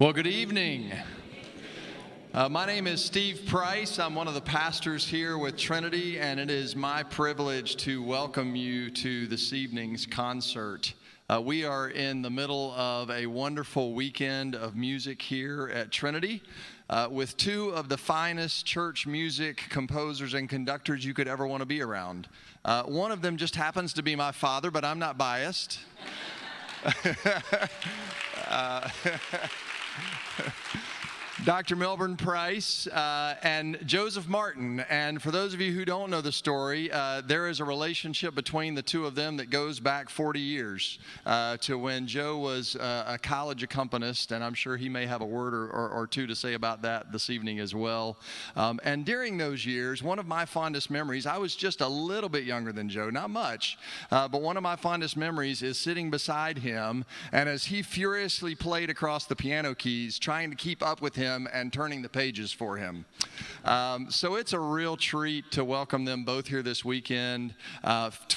Well, good evening. My name is Steve Price. I'm one of the pastors here with Trinity, and it is my privilege to welcome you to this evening's concert. We are in the middle of a wonderful weekend of music here at Trinity with two of the finest church music composers and conductors you could ever want to be around. One of them just happens to be my father, but I'm not biased. Dr. Melbourne Price and Joseph Martin. And for those of you who don't know the story, there is a relationship between the two of them that goes back 40 years to when Joe was a college accompanist, and I'm sure he may have a word or two to say about that this evening as well. And during those years, one of my fondest memories, I was just a little bit younger than Joe, not much, but one of my fondest memories is sitting beside him, and as he furiously played across the piano keys, trying to keep up with him and turning the pages for him. So it's a real treat to welcome them both here this weekend.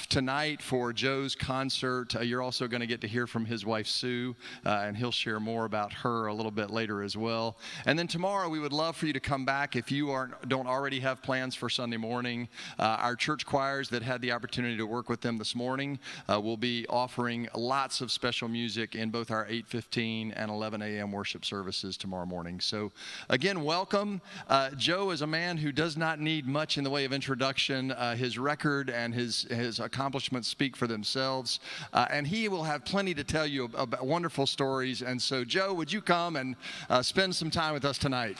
Tonight for Joe's concert, you're also going to get to hear from his wife Sue, and he'll share more about her a little bit later as well. And then tomorrow we would love for you to come back if you don't already have plans for Sunday morning. Our church choirs that had the opportunity to work with them this morning will be offering lots of special music in both our 8:15 and 11 a.m. worship services tomorrow morning. So again, welcome. Joe is a man who does not need much in the way of introduction. His record and his accomplishments speak for themselves, and he will have plenty to tell you about wonderful stories. And so, Joe, would you come and spend some time with us tonight?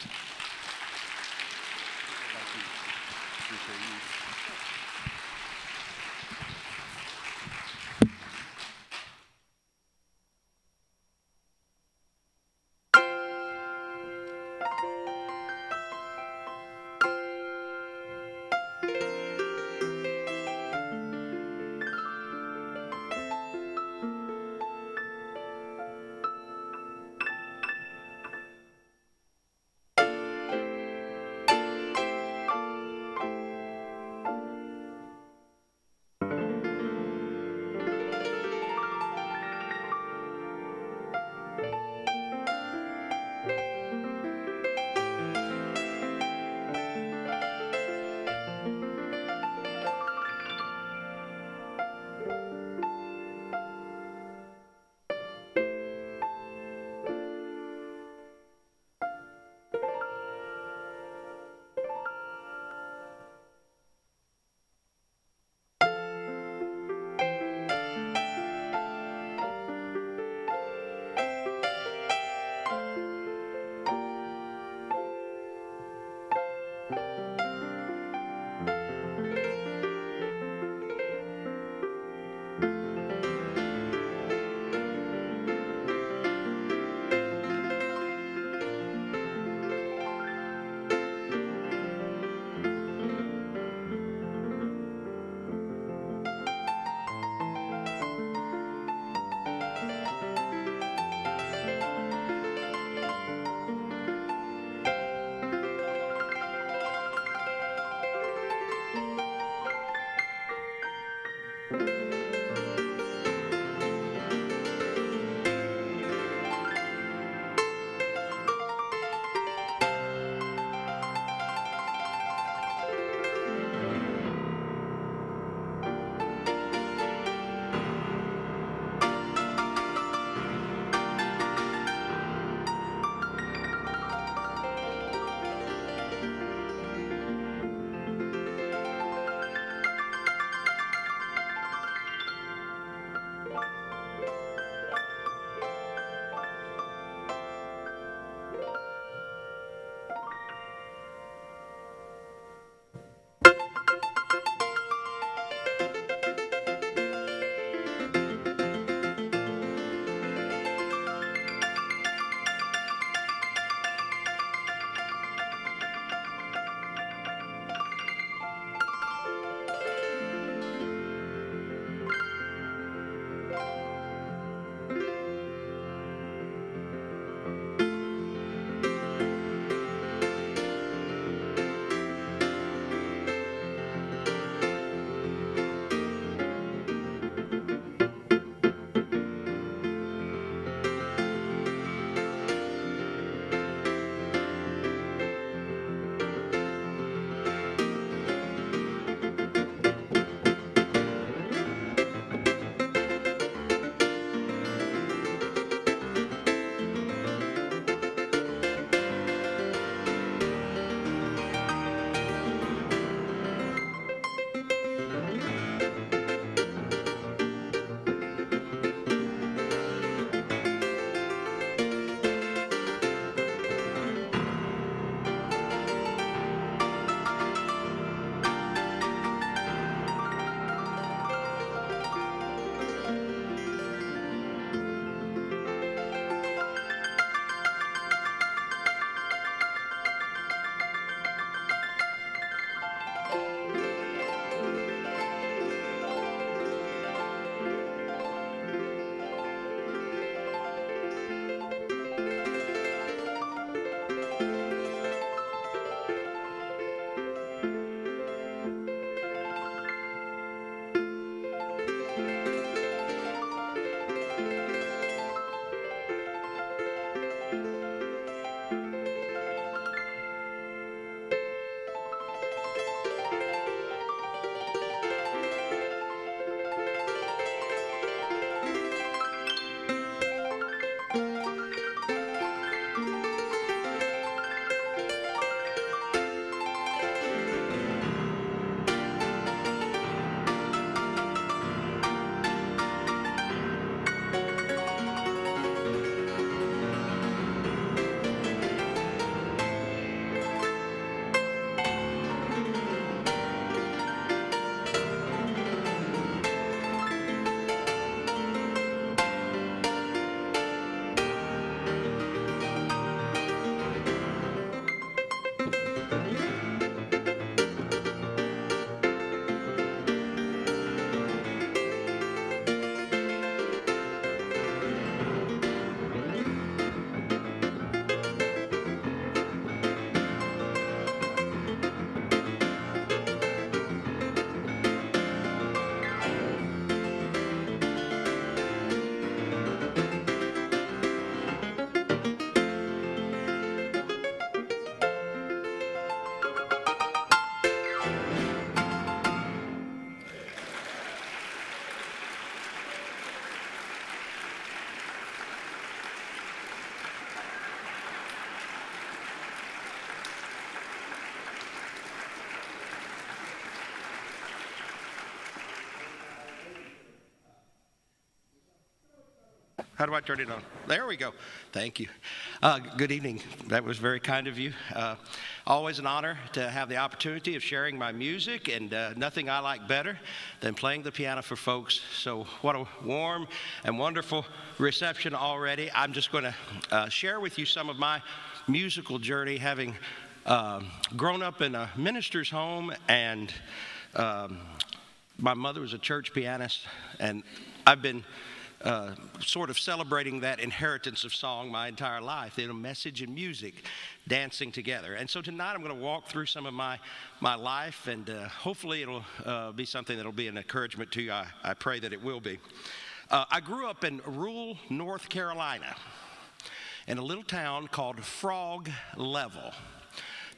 How do I turn it on? There we go. Thank you. Good evening. That was very kind of you. Always an honor to have the opportunity of sharing my music, and nothing I like better than playing the piano for folks. So what a warm and wonderful reception already. I'm just going to share with you some of my musical journey, having grown up in a minister's home, and my mother was a church pianist, and I've been sort of celebrating that inheritance of song my entire life, message and music dancing together. And so tonight I'm going to walk through some of my life, and hopefully it'll be something that'll be an encouragement to you. I pray that it will be. I grew up in rural North Carolina in a little town called Frog Level.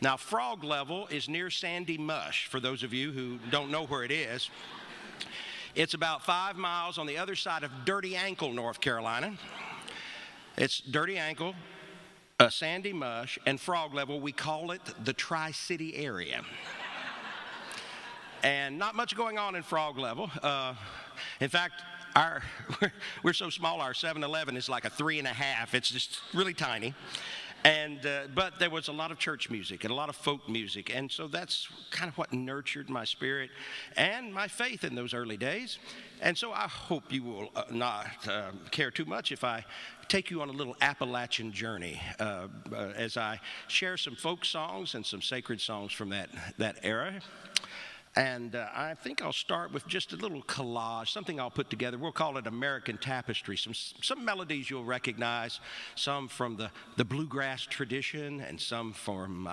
Now, Frog Level is near Sandy Mush, for those of you who don't know where it is. It's about 5 miles on the other side of Dirty Ankle, North Carolina. It's Dirty Ankle, Sandy Mush, and Frog Level. We call it the Tri-City area. And not much going on in Frog Level. In fact, we're so small, our 7-Eleven is like a 3.5. It's just really tiny. But there was a lot of church music and a lot of folk music, and so that's kind of what nurtured my spirit and my faith in those early days. And so I hope you will not care too much if I take you on a little Appalachian journey as I share some folk songs and some sacred songs from that era. And I think I'll start with just a little collage, something I'll put together. We'll call it American Tapestry. Some melodies you'll recognize, some from the bluegrass tradition, and some from,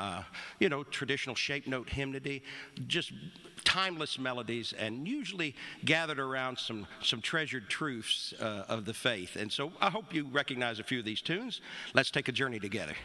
traditional shape note hymnody, just timeless melodies, and usually gathered around some treasured truths of the faith. And so I hope you recognize a few of these tunes. Let's take a journey together.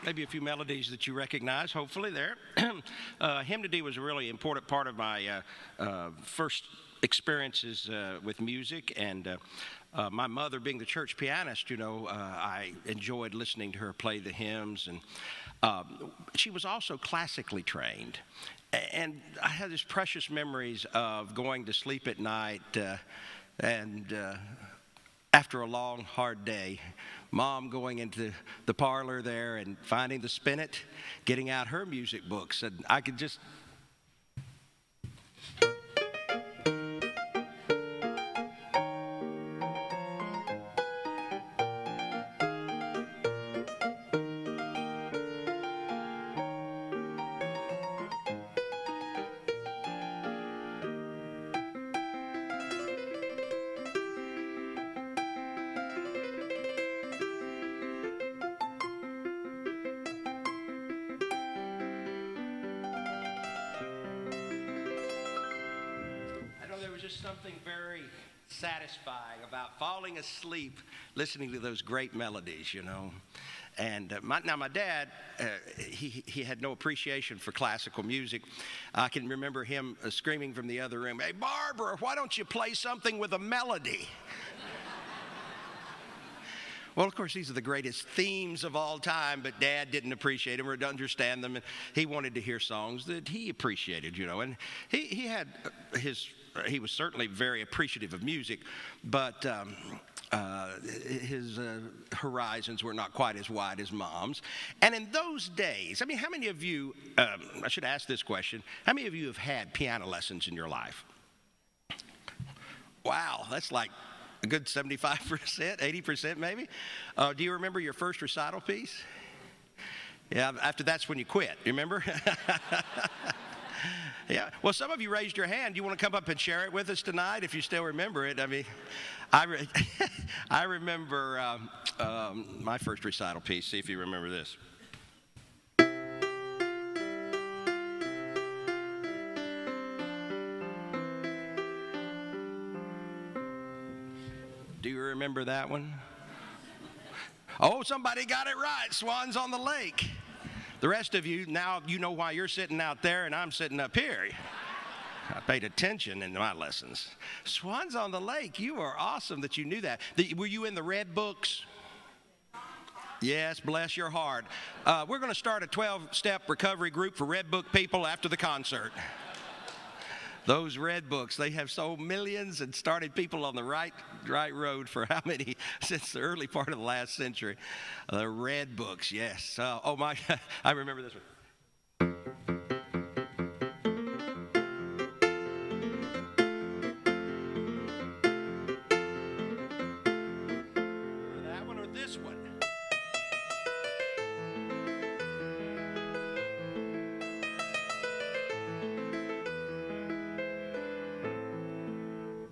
Maybe a few melodies that you recognize, hopefully there. Hymnody was a really important part of my first experiences with music, and my mother being the church pianist, I enjoyed listening to her play the hymns, and she was also classically trained. And I had these precious memories of going to sleep at night and after a long, hard day, Mom going into the parlor there and finding the spinet, getting out her music books, and I could just... Just something very satisfying about falling asleep listening to those great melodies, And my dad, he had no appreciation for classical music. I can remember him screaming from the other room, "Hey, Barbara, why don't you play something with a melody?" Well, of course, these are the greatest themes of all time, but Dad didn't appreciate them or understand them, and he wanted to hear songs that he appreciated, And he was certainly very appreciative of music, but his horizons were not quite as wide as Mom's. And in those days, how many of you, I should ask this question, how many of you have had piano lessons in your life? Wow, that's like a good 75%, 80% maybe. Do you remember your first recital piece? Yeah, after that's when you quit, you remember? Yeah, well, some of you raised your hand. You want to come up and share it with us tonight if you still remember it? I remember my first recital piece. See if you remember this. Do you remember that one? Oh, somebody got it right. Swans on the Lake. The rest of you, now you know why you're sitting out there and I'm sitting up here. I paid attention in my lessons. Swans on the Lake, you are awesome that you knew that. Were you in the Red Books? Yes, bless your heart. We're going to start a 12-step recovery group for Red Book people after the concert. Those Red Books, they have sold millions and started people on the right road for how many? Since the early part of the last century. The Red Books, yes. Oh my, I remember this one. That one or this one?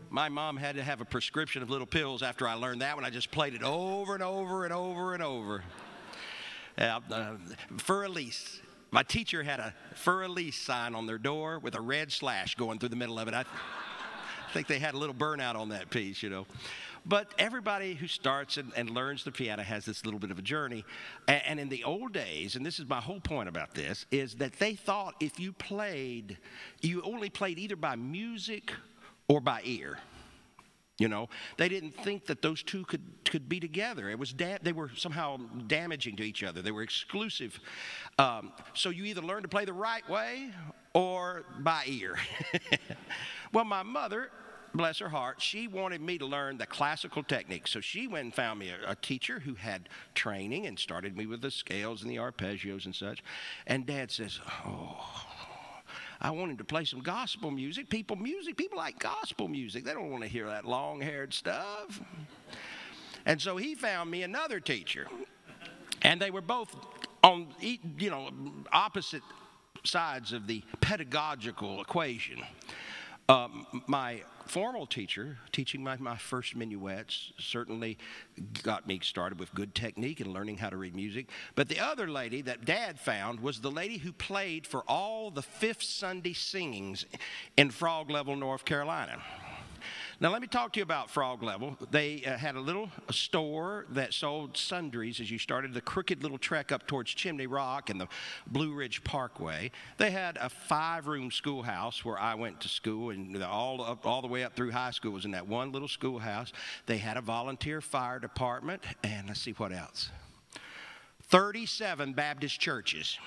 My mom had to have a prescription of little pills after I learned that one. I just played it over and over and over and over. Fur Elise. My teacher had a Fur Elise sign on their door with a red slash going through the middle of it. I think they had a little burnout on that piece, But everybody who starts and learns the piano has this little bit of a journey. And in the old days, and this is my whole point about this, is that they thought if you only played either by music or by ear. They didn't think that those two could be together. They were somehow damaging to each other. They were exclusive. So you either learn to play the right way or by ear. Well, my mother, bless her heart, she wanted me to learn the classical technique. So she went and found me a teacher who had training and started me with the scales and the arpeggios and such. And Dad says, I want him to play some gospel music. People like gospel music. They don't want to hear that long-haired stuff. And so he found me another teacher. And they were both on, opposite sides of the pedagogical equation. My formal teacher, teaching my first minuets, certainly got me started with good technique and learning how to read music. But the other lady that Dad found was the lady who played for all the Fifth Sunday singings in Frog Level, North Carolina. Now, let me talk to you about Frog Level. They had a little store that sold sundries as you started the crooked little trek up towards Chimney Rock and the Blue Ridge Parkway. They had a 5-room schoolhouse where I went to school, and all the way up through high school was in that one little schoolhouse. They had a volunteer fire department, and let's see what else. 37 Baptist churches.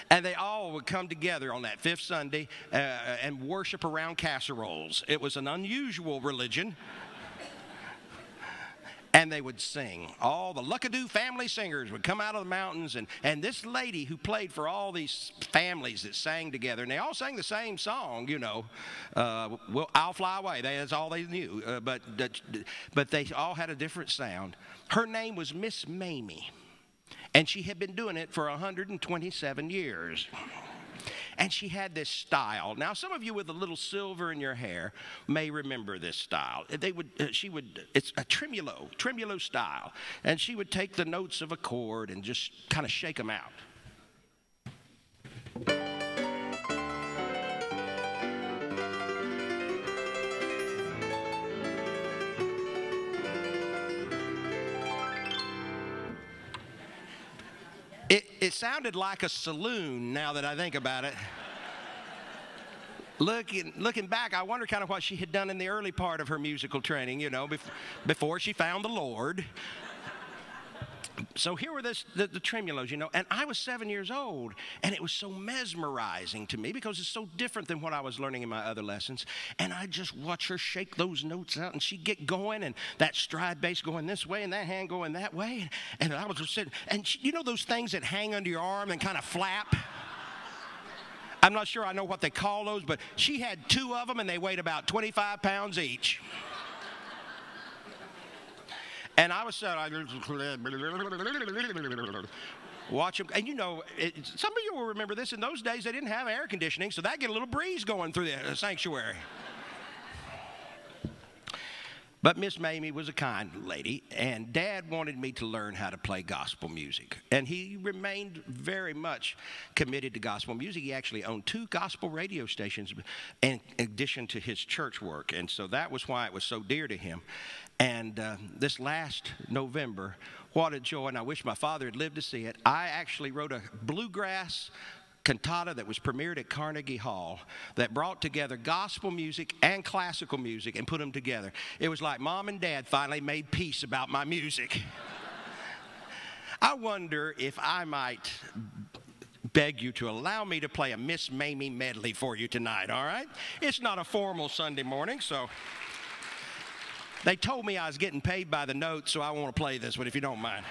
And they all would come together on that fifth Sunday and worship around casseroles. It was an unusual religion. And they would sing. All the Luckadoo family singers would come out of the mountains. And this lady who played for all these families that sang together, and they all sang the same song, you know, I'll Fly Away. That's all they knew. But they all had a different sound. Her name was Miss Mamie. And she had been doing it for 127 years. And she had this style. Now, some of you with a little silver in your hair may remember this style. It's a tremolo style. And she would take the notes of a chord and just kind of shake them out. It sounded like a saloon now that I think about it. Looking back, I wonder kind of what she had done in the early part of her musical training, you know, before she found the Lord. So here were the tremolos, you know, and I was 7 years old, and it was so mesmerizing to me because it's so different than what I was learning in my other lessons. And I just watch her shake those notes out, and she'd get going, and that stride bass going this way, and that hand going that way, and I was just sitting, and you know those things that hang under your arm and kind of flap? I'm not sure I know what they call those, but she had 2 of them, and they weighed about 25 pounds each. And I was watch them. And you know, some of you will remember this. In those days, they didn't have air conditioning, so that get a little breeze going through the sanctuary. But Miss Mamie was a kind lady, and Dad wanted me to learn how to play gospel music. And he remained very much committed to gospel music. He actually owned 2 gospel radio stations in addition to his church work. And so that was why it was so dear to him. And this last November, what a joy, and I wish my father had lived to see it. I actually wrote a bluegrass cantata that was premiered at Carnegie Hall that brought together gospel music and classical music and put them together. It was like Mom and Dad finally made peace about my music. I wonder if I might beg you to allow me to play a Miss Mamie medley for you tonight, all right? It's not a formal Sunday morning, so they told me I was getting paid by the note, so I want to play this one if you don't mind.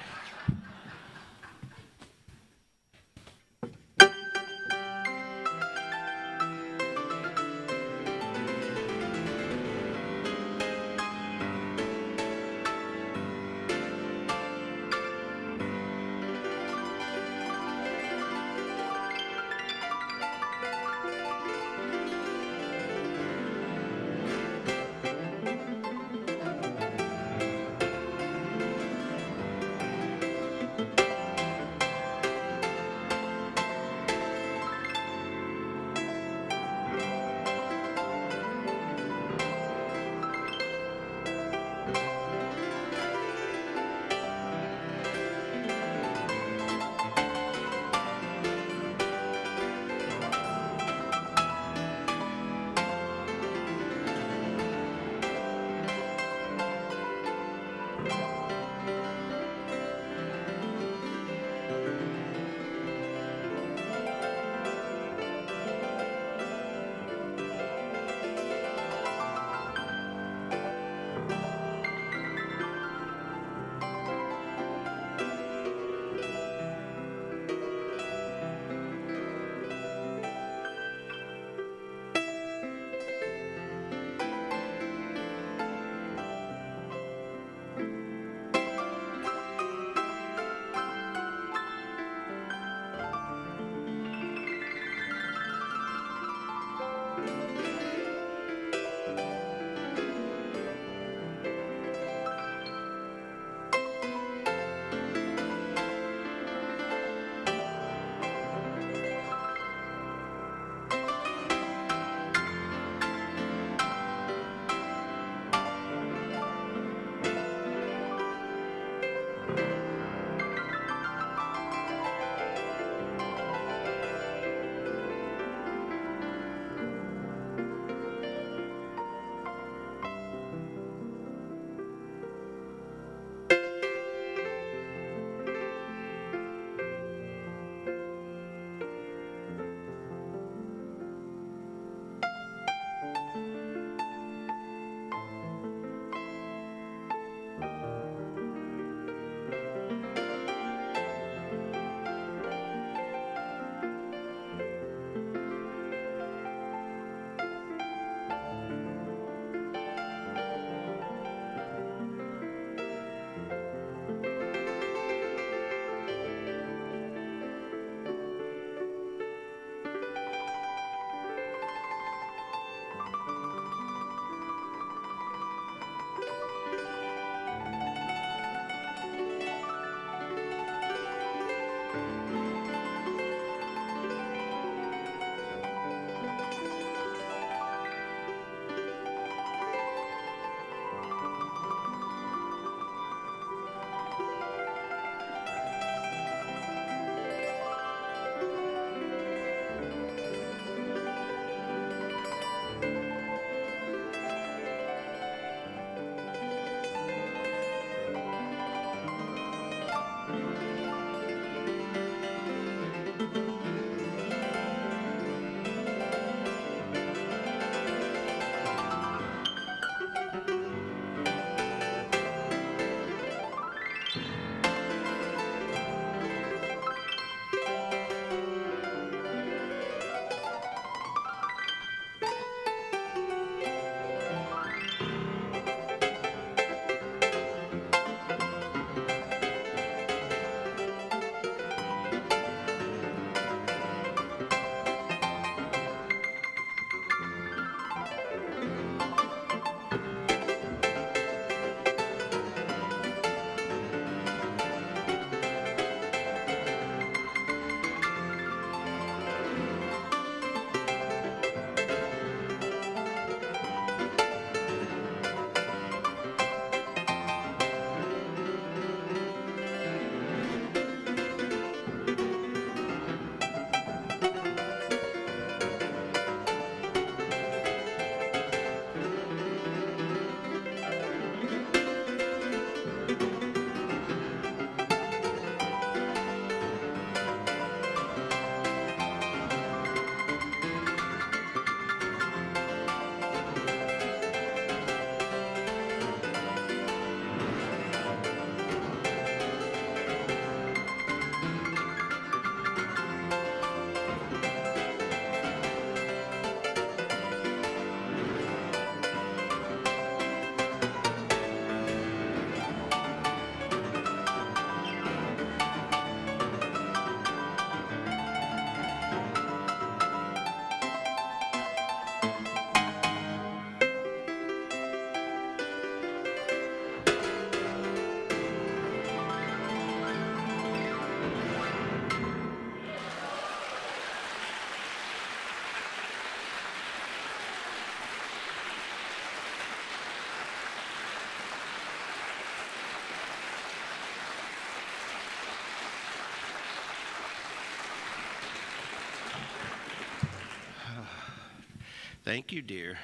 Thank you, dear.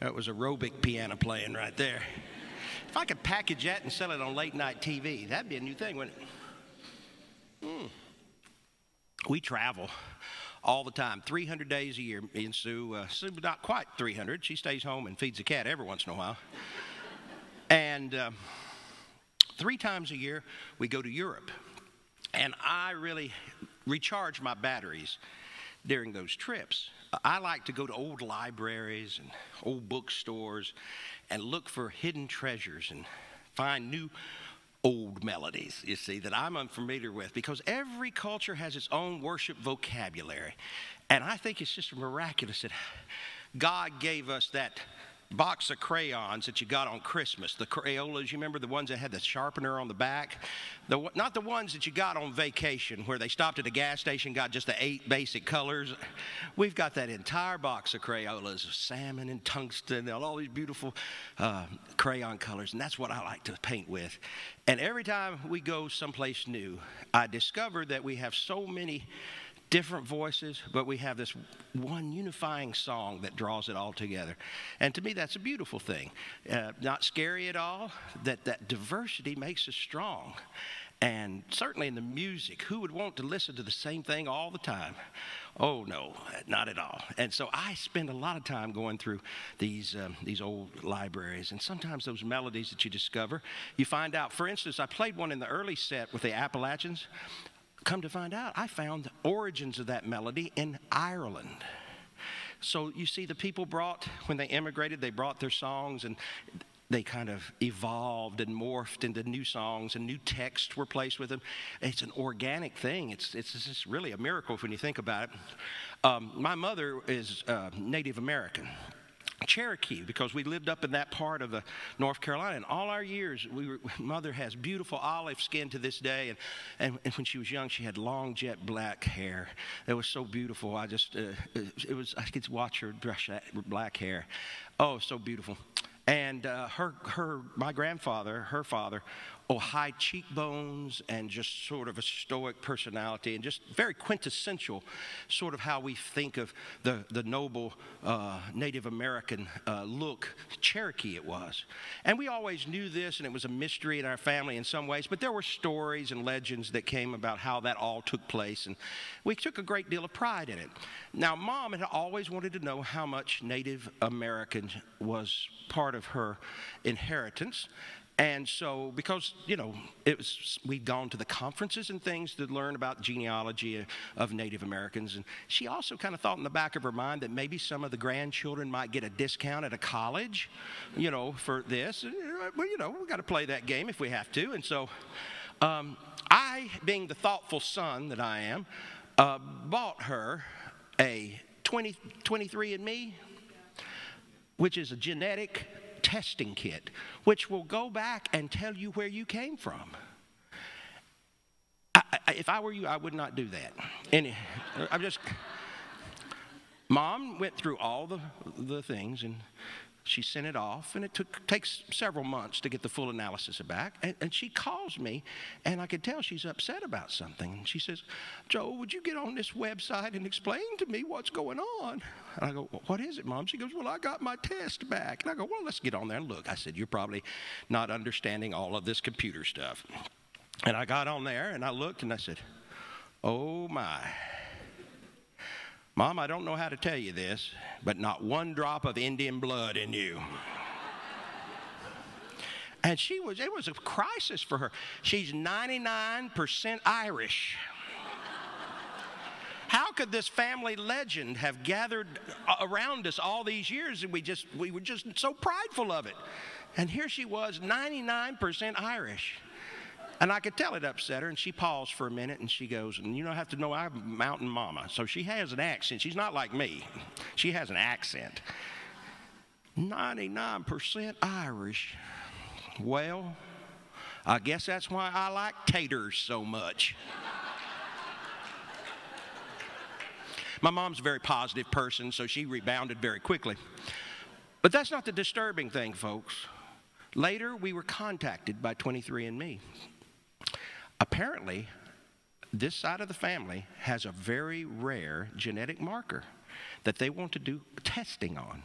That was aerobic piano playing right there. If I could package that and sell it on late night TV, that'd be a new thing, wouldn't it? We travel all the time, 300 days a year. Me and Sue, Sue not quite 300. She stays home and feeds a cat every once in a while. And 3 times a year, we go to Europe. And I really recharge my batteries during those trips. I like to go to old libraries and old bookstores and look for hidden treasures and find new old melodies, you see, that I'm unfamiliar with, because every culture has its own worship vocabulary. And I think it's just miraculous that God gave us that box of crayons that you got on Christmas, the Crayolas, you remember, the ones that had the sharpener on the back? Not the ones that you got on vacation where they stopped at a gas station, got just the 8 basic colors. We've got that entire box of Crayolas, salmon and tungsten and all these beautiful crayon colors, and that's what I like to paint with. And every time we go someplace new, I discover that we have so many different voices, but we have this one unifying song that draws it all together. And to me, that's a beautiful thing. Not scary at all, that diversity makes us strong. And certainly in the music, who would want to listen to the same thing all the time? Oh, no, not at all. And so I spend a lot of time going through these old libraries. And sometimes those melodies that you discover, you find out. For instance, I played one in the early set with the Appalachians. Come to find out, I found the origins of that melody in Ireland. So you see, the people when they immigrated, they brought their songs, and they kind of evolved and morphed into new songs, and new texts were placed with them. It's an organic thing. It's just really a miracle when you think about it. My mother is Native American. Cherokee, because we lived up in that part of North Carolina, and all our years, Mother has beautiful olive skin to this day, and when she was young, she had long jet black hair. It was so beautiful. I could watch her brush that black hair. Oh, so beautiful. And my grandfather, her father, high cheekbones and just sort of a stoic personality, and just very quintessential sort of how we think of the noble Native American look. Cherokee it was. And we always knew this, and it was a mystery in our family in some ways, but there were stories and legends that came about how that all took place, and we took a great deal of pride in it. Now, Mom had always wanted to know how much Native American was part of her inheritance. And so, because, we'd gone to the conferences and things to learn about genealogy of Native Americans. And she also kind of thought in the back of her mind that maybe some of the grandchildren might get a discount at a college, for this. Well, we've got to play that game if we have to. And so, I, being the thoughtful son that I am, bought her a 23andMe, which is a genetic testing kit, which will go back and tell you where you came from. If I were you, I would not do that. Mom went through all the things, and she sent it off, and it takes several months to get the full analysis back. And she calls me, and I could tell she's upset about something. And she says, "Joe, would you get on this website and explain to me what's going on?" And I go, "Well, what is it, Mom?" She goes, "Well, I got my test back." And I go, "Well, let's get on there and look." I said, "You're probably not understanding all of this computer stuff." And I got on there, and I looked, and I said, "Oh, my. Mom, I don't know how to tell you this, but not one drop of Indian blood in you." And it was a crisis for her. She's 99% Irish. How could this family legend have gathered around us all these years, and we were just so prideful of it? And here she was, 99% Irish. And I could tell it upset her, and she paused for a minute, and she goes, "And you don't have to know I'm Mountain Mama." So she has an accent. She's not like me. She has an accent. 99% Irish. Well, I guess that's why I like taters so much. My mom's a very positive person, so she rebounded very quickly. But that's not the disturbing thing, folks. Later, we were contacted by 23andMe. Apparently, this side of the family has a very rare genetic marker. that they want to do testing on.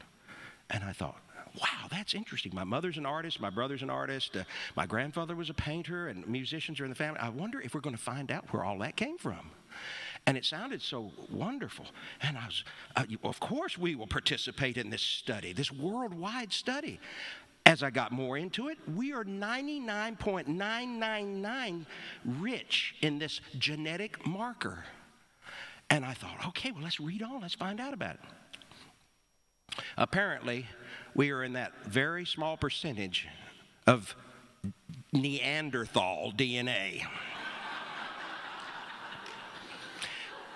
And I thought, wow, that's interesting. My mother's an artist. My brother's an artist. My grandfather was a painter, and musicians are in the family. I wonder if we're going to find out where all that came from. And it sounded so wonderful. And I was, of course we will participate in this study, this worldwide study. As I got more into it, we are 99.999 rich in this genetic marker. And I thought, okay, well, let's read on. Let's find out about it. Apparently, we are in that very small percentage of Neanderthal DNA.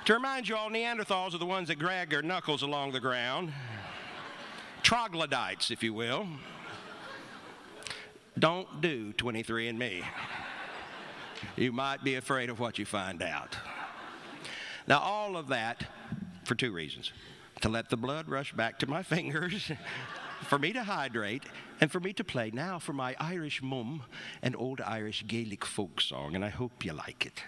To remind you all, Neanderthals are the ones that drag their knuckles along the ground. Troglodytes, if you will. Don't do 23andMe. You might be afraid of what you find out. Now, all of that for two reasons. To let the blood rush back to my fingers, for me to hydrate, and for me to play now for my Irish mum, an old Irish Gaelic folk song, and I hope you like it.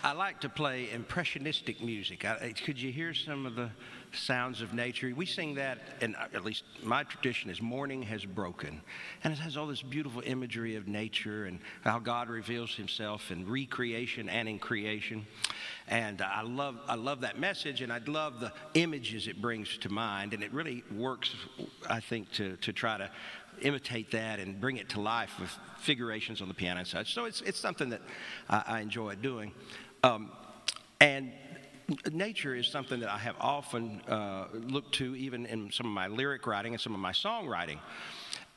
I like to play impressionistic music. Could you hear some of the sounds of nature? We sing that, and at least my tradition is Morning Has Broken. And it has all this beautiful imagery of nature and how God reveals himself in recreation and in creation. And I love that message, and I love the images it brings to mind. And it really works, I think, to try to imitate that and bring it to life with figurations on the piano and such. So it's something that I enjoy doing. And nature is something that I have often looked to, even in some of my lyric writing and some of my songwriting.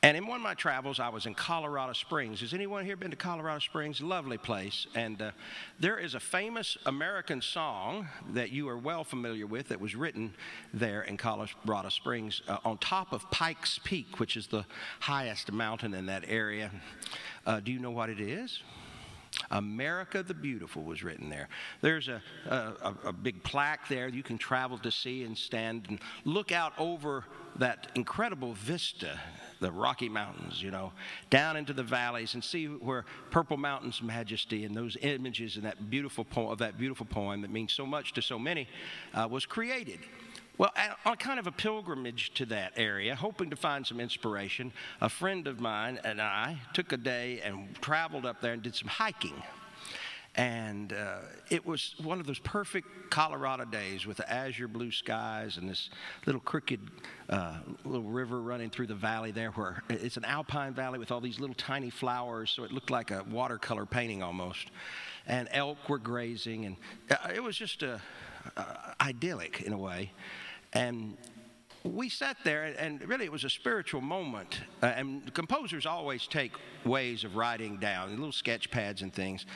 And in one of my travels, I was in Colorado Springs. Has anyone here been to Colorado Springs? Lovely place. And there is a famous American song that you are well familiar with that was written there in Colorado Springs on top of Pikes Peak, which is the highest mountain in that area. Do you know what it is? America the Beautiful was written there. There's a big plaque there you can travel to see and stand and look out over that incredible vista, the Rocky Mountains, you know, down into the valleys and see where Purple Mountain's majesty and those images and that beautiful poem that means so much to so many was created. Well, on kind of a pilgrimage to that area, hoping to find some inspiration, a friend of mine and I took a day and traveled up there and did some hiking. And it was one of those perfect Colorado days with the azure blue skies and this little crooked little river running through the valley there, where it's an alpine valley with all these little tiny flowers, so it looked like a watercolor painting almost. And elk were grazing, and it was just idyllic in a way. And we sat there, and really it was a spiritual moment. And composers always take ways of writing down, little sketch pads and things.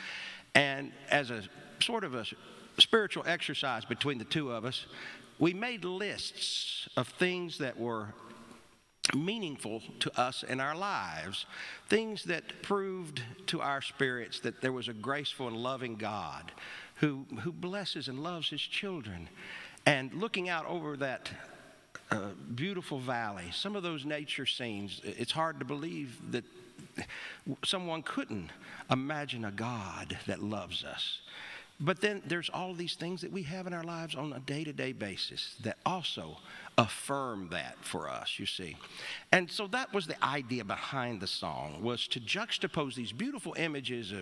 And as a sort of a spiritual exercise between the two of us, we made lists of things that were meaningful to us in our lives, things that proved to our spirits that there was a graceful and loving God who blesses and loves his children. And looking out over that beautiful valley, some of those nature scenes, it's hard to believe that someone couldn't imagine a God that loves us. But then there's all these things that we have in our lives on a day-to-day basis that also affirm that for us, you see. And so that was the idea behind the song, was to juxtapose these beautiful images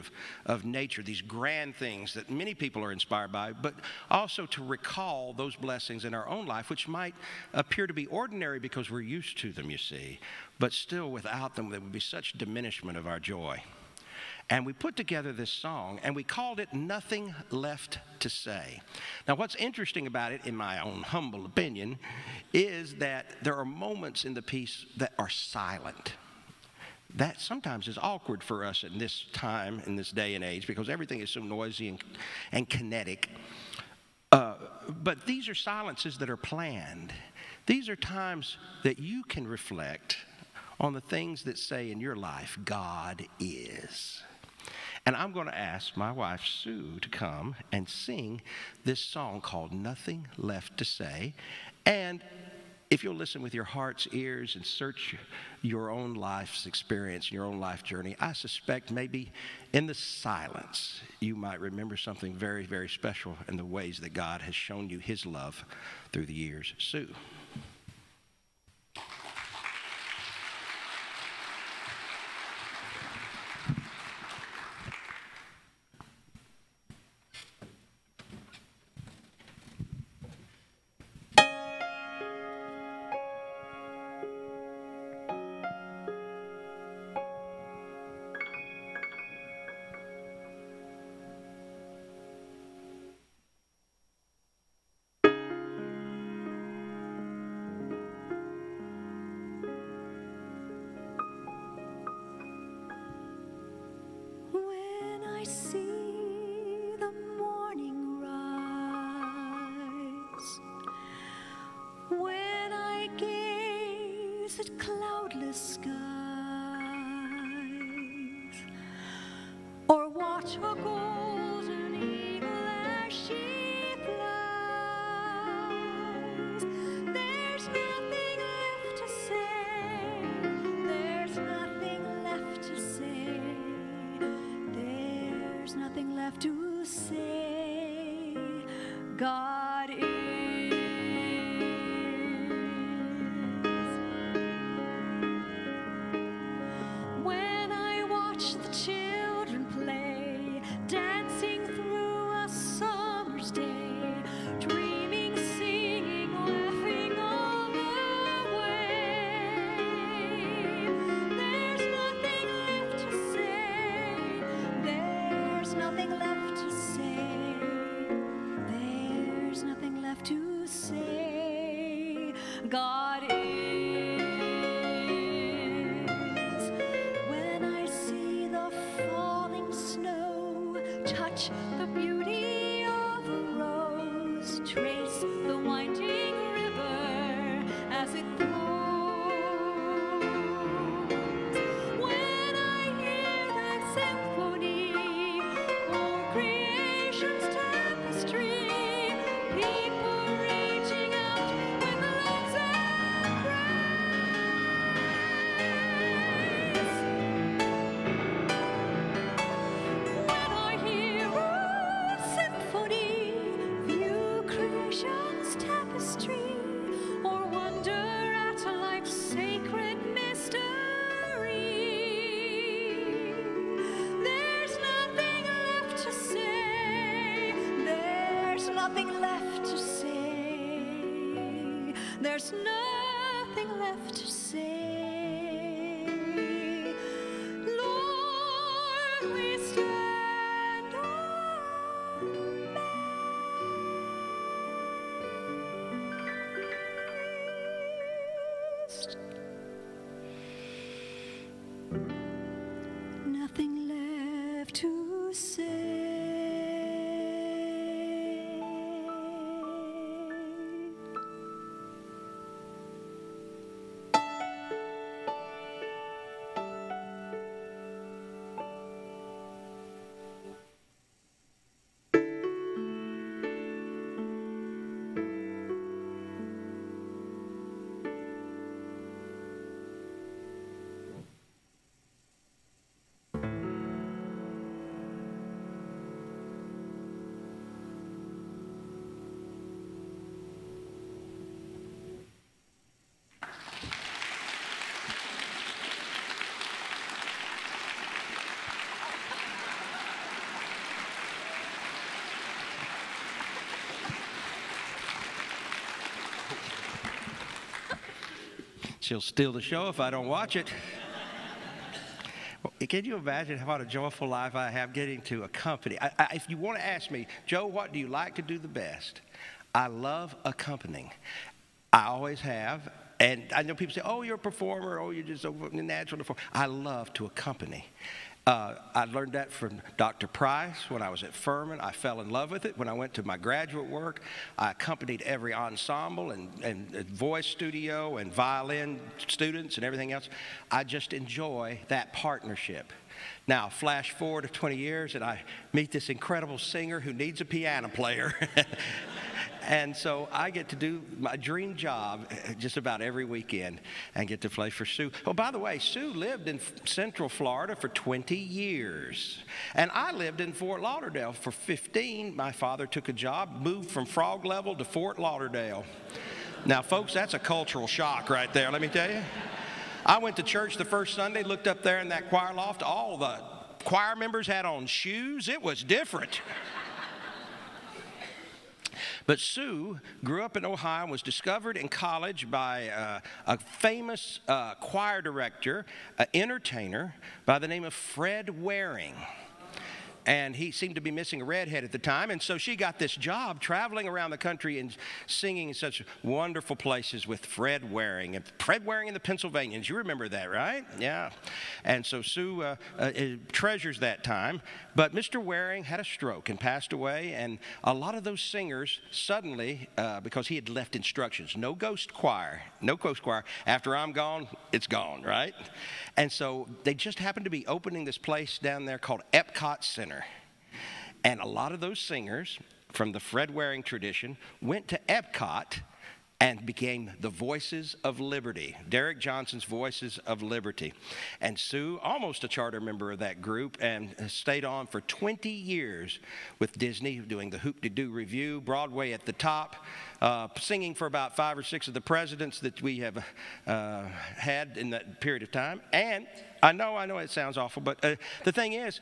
of nature, these grand things that many people are inspired by, but also to recall those blessings in our own life, which might appear to be ordinary because we're used to them, you see. But still, without them, there would be such diminishment of our joy. And we put together this song, and we called it Nothing Left to Say. Now, what's interesting about it, in my own humble opinion, is that there are moments in the piece that are silent. That sometimes is awkward for us in this time, in this day and age, because everything is so noisy and kinetic. But these are silences that are planned. These are times that you can reflect on the things that say in your life, God is. And I'm going to ask my wife, Sue, to come and sing this song called Nothing Left to Say. And if you'll listen with your heart's ears and search your own life's experience and your own life journey, I suspect maybe in the silence you might remember something very, very special in the ways that God has shown you his love through the years. Sue. I see the morning rise, when I gaze at cloudless skies, or watch a golden eagle as she flies. There's nothing left to say, there's nothing left to say, there's nothing left to say. God is. When I watch the children play, dancing through a summer's day, dreaming, singing, laughing all the way, there's nothing left to say. There's nothing left to say. There's nothing left to say. God is. When I see the falling snow touch the beauty of a rose, trace the winding river as it flows. When I hear that symphony or creation's tapestry, people reaching out with love's embrace. When I hear a symphony, view creation's tapestry, or wonder at life's sacred mystery, there's nothing left to say. There's nothing left to say. There's nothing left to say. Lord, we stand amazed. Nothing left to say. She'll steal the show if I don't watch it. Well, can you imagine what a joyful life I have getting to accompany? If you want to ask me, Joe, what do you like to do the best? I love accompanying. I always have. And I know people say, oh, you're a performer. Oh, you're just so natural to perform. I love to accompany. I learned that from Dr. Price when I was at Furman. I fell in love with it. When I went to my graduate work, I accompanied every ensemble and voice studio and violin students and everything else. I just enjoy that partnership. Now, flash forward to 20 years, and I meet this incredible singer who needs a piano player. And so I get to do my dream job just about every weekend and get to play for Sue. Oh, by the way, Sue lived in Central Florida for 20 years. And I lived in Fort Lauderdale for 15. My father took a job, moved from Frog Level to Fort Lauderdale. Now, folks, that's a cultural shock right there, let me tell you. I went to church the first Sunday, looked up there in that choir loft. All the choir members had on shoes. It was different. But Sue grew up in Ohio and was discovered in college by a famous choir director, an entertainer by the name of Fred Waring. And he seemed to be missing a redhead at the time. And so she got this job traveling around the country and singing in such wonderful places with Fred Waring. And Fred Waring and the Pennsylvanians, you remember that, right? Yeah. And so Sue treasures that time. But Mr. Waring had a stroke and passed away. And a lot of those singers suddenly, because he had left instructions, no ghost choir, no ghost choir. After I'm gone, it's gone, right? And so they just happened to be opening this place down there called Epcot Center. And a lot of those singers from the Fred Waring tradition went to Epcot and became the Voices of Liberty, Derek Johnson's Voices of Liberty. And Sue, almost a charter member of that group, and stayed on for 20 years with Disney, doing the Hoop-de-Doo Review, Broadway at the Top, singing for about 5 or 6 of the presidents that we have had in that period of time. And I know it sounds awful, but the thing is,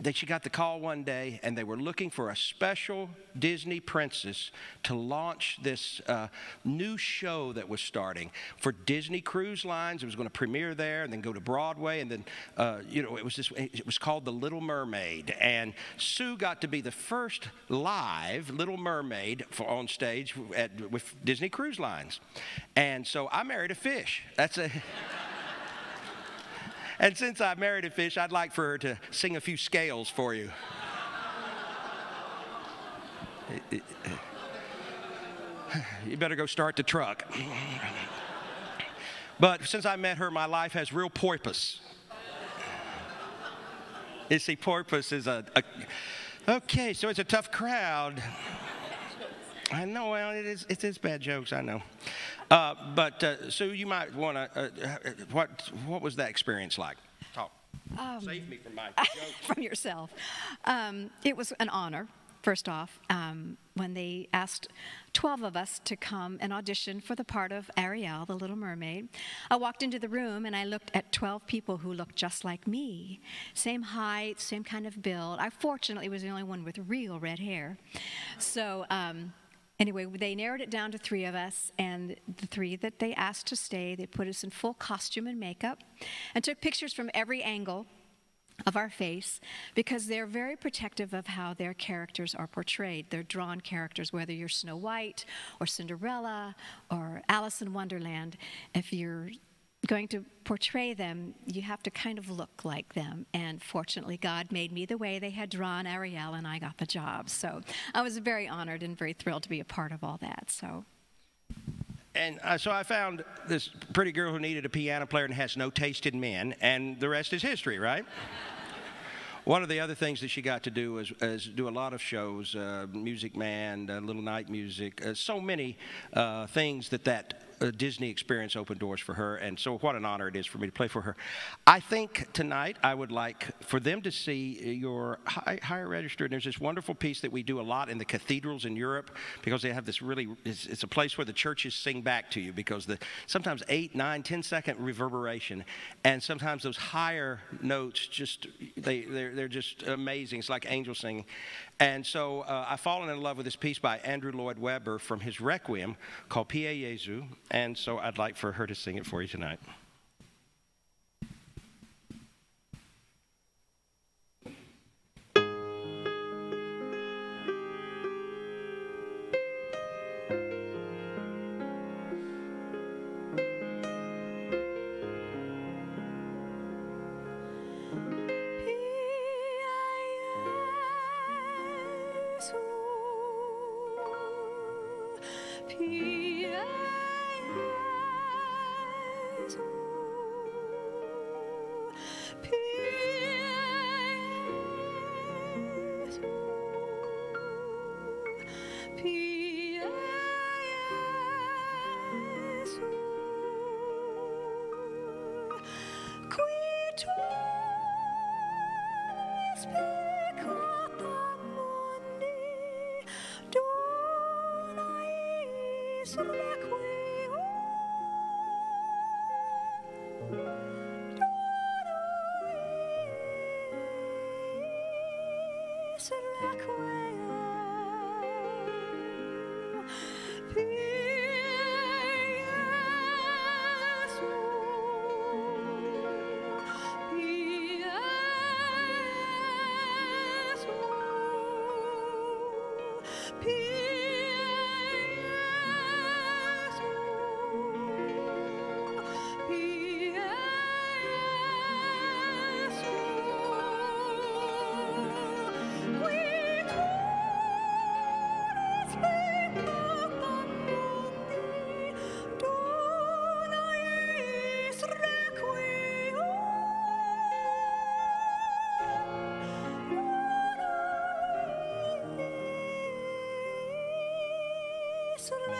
that she got the call one day, and they were looking for a special Disney princess to launch this new show that was starting for Disney Cruise Lines. It was going to premiere there and then go to Broadway, and then it was called The Little Mermaid. And Sue got to be the first live Little Mermaid on stage with Disney Cruise Lines. And so I married a fish. And since I married a fish, I'd like for her to sing a few scales for you. You better go start the truck. But since I met her, my life has real porpoise. You see, porpoise is okay, so it's a tough crowd. I know, well, it is bad jokes, I know. But Sue, you might want to, what was that experience like? Talk. Save me from my jokes. From yourself. It was an honor, first off, when they asked 12 of us to come and audition for the part of Ariel, the Little Mermaid. I walked into the room and I looked at 12 people who looked just like me. Same height, same kind of build. I fortunately was the only one with real red hair. So, anyway, they narrowed it down to 3 of us, and the 3 that they asked to stay, they put us in full costume and makeup and took pictures from every angle of our face, because they're very protective of how their characters are portrayed. They're drawn characters, whether you're Snow White or Cinderella or Alice in Wonderland. If you're going to portray them, you have to kind of look like them. And fortunately, God made me the way they had drawn Ariel, and I got the job. So I was very honored and very thrilled to be a part of all that. And so I found this pretty girl who needed a piano player and has no taste in men, and the rest is history, right? One of the other things that she got to do is do a lot of shows, Music Man, Little Night Music, so many things that Disney experience opened doors for her, and so what an honor it is for me to play for her. I think tonight I would like for them to see your higher register. And there's this wonderful piece that we do a lot in the cathedrals in Europe, because they have this really, it's a place where the churches sing back to you, because sometimes 8, 9, 10-second reverberation, and sometimes those higher notes just, they're just amazing. It's like angels singing. And so I've fallen in love with this piece by Andrew Lloyd Webber from his Requiem called Pie Jesu. And so I'd like for her to sing it for you tonight.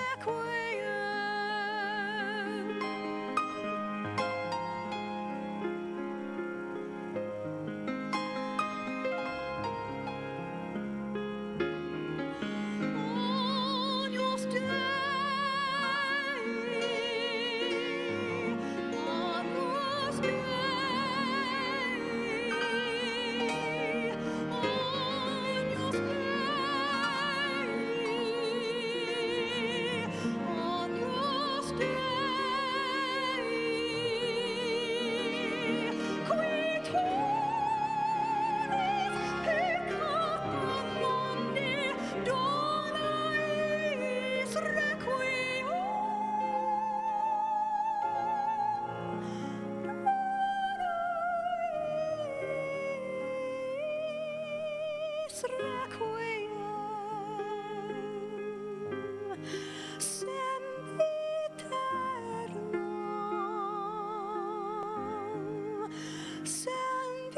Requiem. requiem, sempiternam, sempiternam.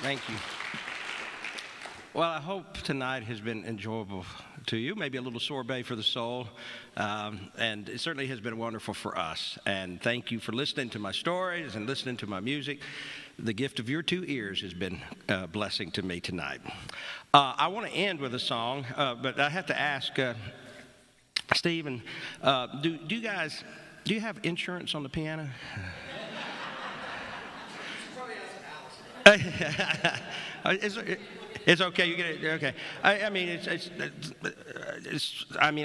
Thank you. Well, I hope tonight has been enjoyable to you, maybe a little sorbet for the soul, and it certainly has been wonderful for us. And thank you for listening to my stories and listening to my music. The gift of your 2 ears has been a blessing to me tonight. I want to end with a song, but I have to ask, Stephen, do you have insurance on the piano? It's okay. You get it. Okay. I mean,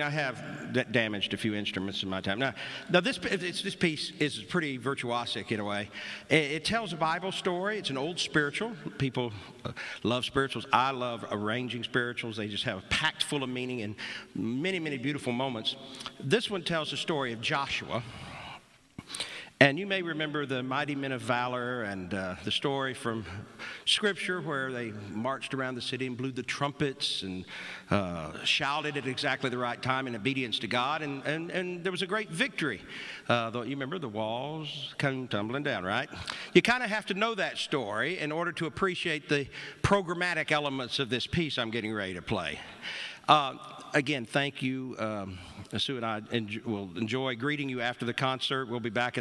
I have damaged a few instruments in my time. Now this piece is pretty virtuosic in a way. It tells a Bible story. It's an old spiritual. People love spirituals. I love arranging spirituals. They just have packed full of meaning and many, many beautiful moments. This one tells the story of Joshua. And you may remember the mighty men of valor and the story from Scripture where they marched around the city and blew the trumpets and shouted at exactly the right time in obedience to God. And there was a great victory. Though you remember the walls come tumbling down, right? You kind of have to know that story in order to appreciate the programmatic elements of this piece I'm getting ready to play. Again, thank you. Sue and I will enjoy greeting you after the concert. We'll be back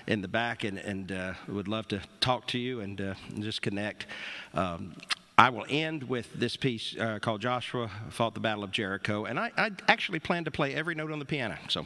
in the back and would love to talk to you and just connect. I will end with this piece called Joshua Fought the Battle of Jericho. And I actually plan to play every note on the piano. So.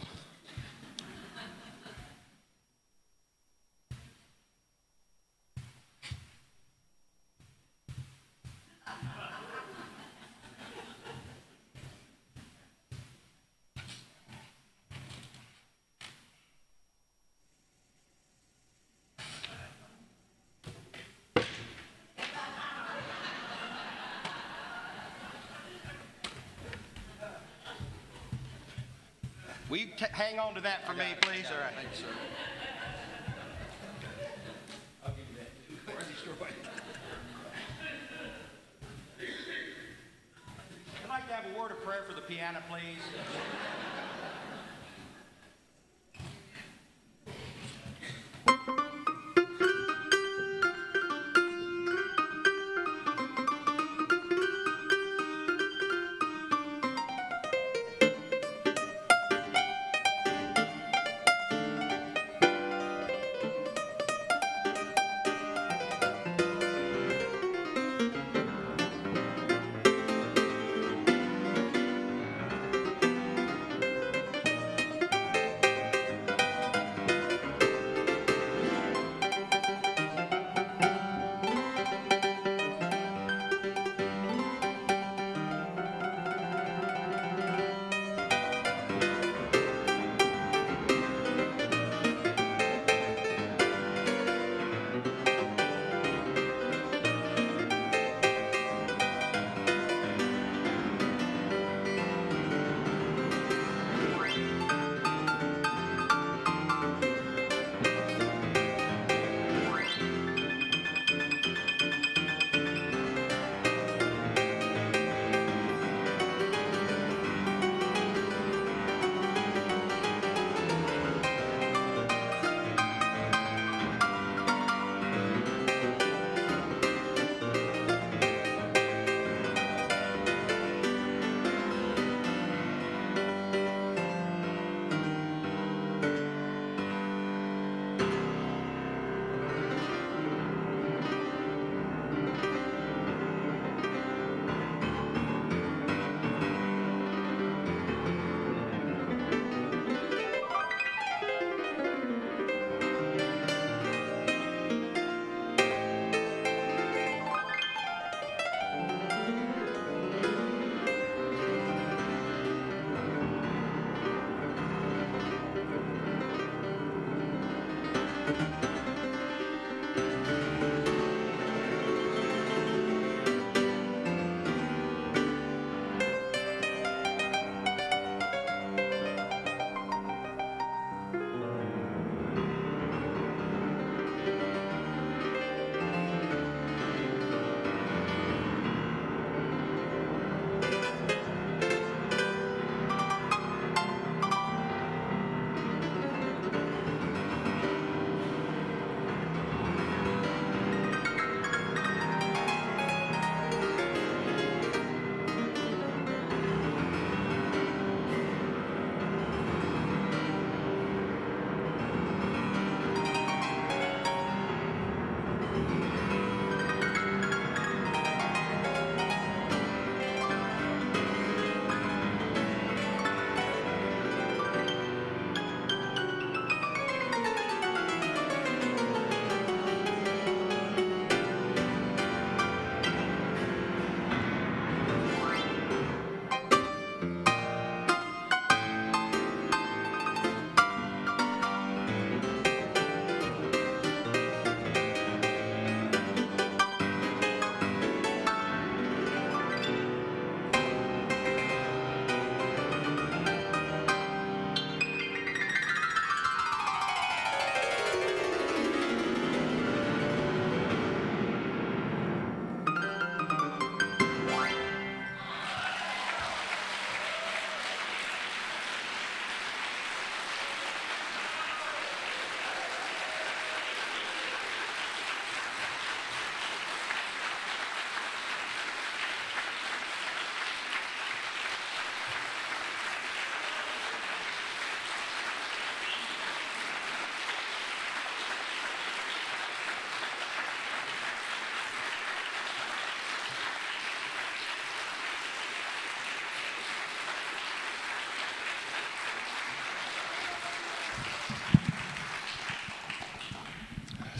Will you hang on to that for me, please? All right. Thanks, sir. I'll give you that. I'd like to have a word of prayer for the piano, please.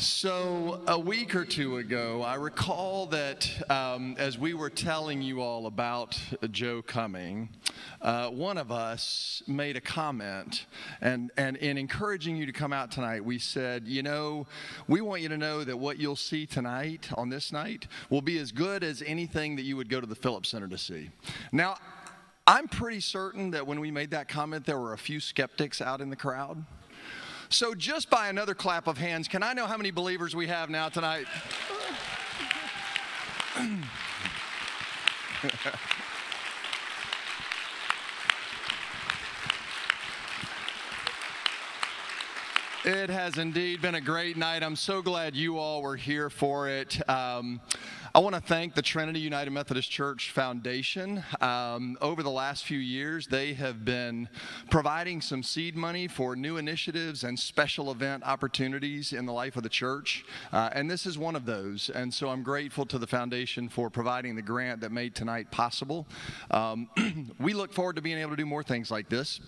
So a week or two ago, I recall that as we were telling you all about Joe coming, one of us made a comment, and in encouraging you to come out tonight, we said, you know, we want you to know that what you'll see tonight, on this night, will be as good as anything that you would go to the Phillips Center to see. Now, I'm pretty certain that when we made that comment, there were a few skeptics out in the crowd. So just by another clap of hands, can I know how many believers we have now tonight? It has indeed been a great night. I'm so glad you all were here for it. I want to thank the Trinity United Methodist Church Foundation. Over the last few years, they have been providing some seed money for new initiatives and special event opportunities in the life of the church. And this is one of those. And so I'm grateful to the foundation for providing the grant that made tonight possible. We look forward to being able to do more things like this.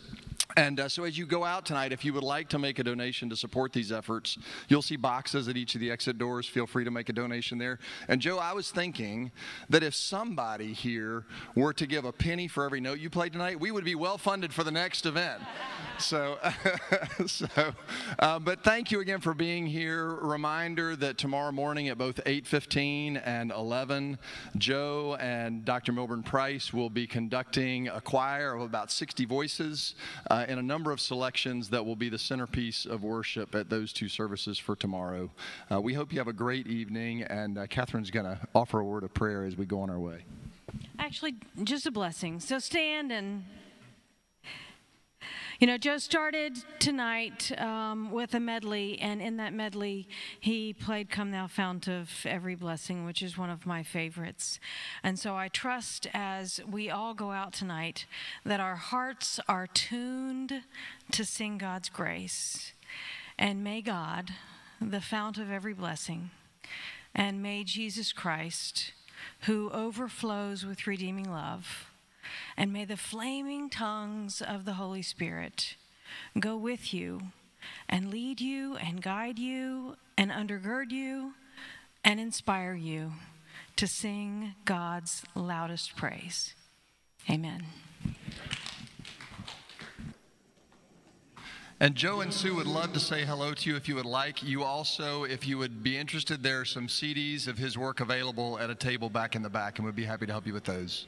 And so as you go out tonight, if you would like to make a donation to support these efforts, you'll see boxes at each of the exit doors. Feel free to make a donation there. And Joe, I was thinking that if somebody here were to give a penny for every note you played tonight, we would be well funded for the next event. But thank you again for being here. Reminder that tomorrow morning at both 8:15 and 11, Joe and Dr. Milburn Price will be conducting a choir of about 60 voices in a number of selections that will be the centerpiece of worship at those two services for tomorrow. We hope you have a great evening, and Catherine's going to offer a word of prayer as we go on our way. Actually, just a blessing. So stand and, you know, Joe started tonight with a medley, and in that medley, he played Come Thou Fount of Every Blessing, which is one of my favorites. And so I trust as we all go out tonight that our hearts are tuned to sing God's grace. And may God, the fount of every blessing, and may Jesus Christ, who overflows with redeeming love, and may the flaming tongues of the Holy Spirit go with you and lead you and guide you and undergird you and inspire you to sing God's loudest praise. Amen. And Joe and Sue would love to say hello to you if you would like. You also, if you would be interested, there are some CDs of his work available at a table back in the back, and we'd be happy to help you with those.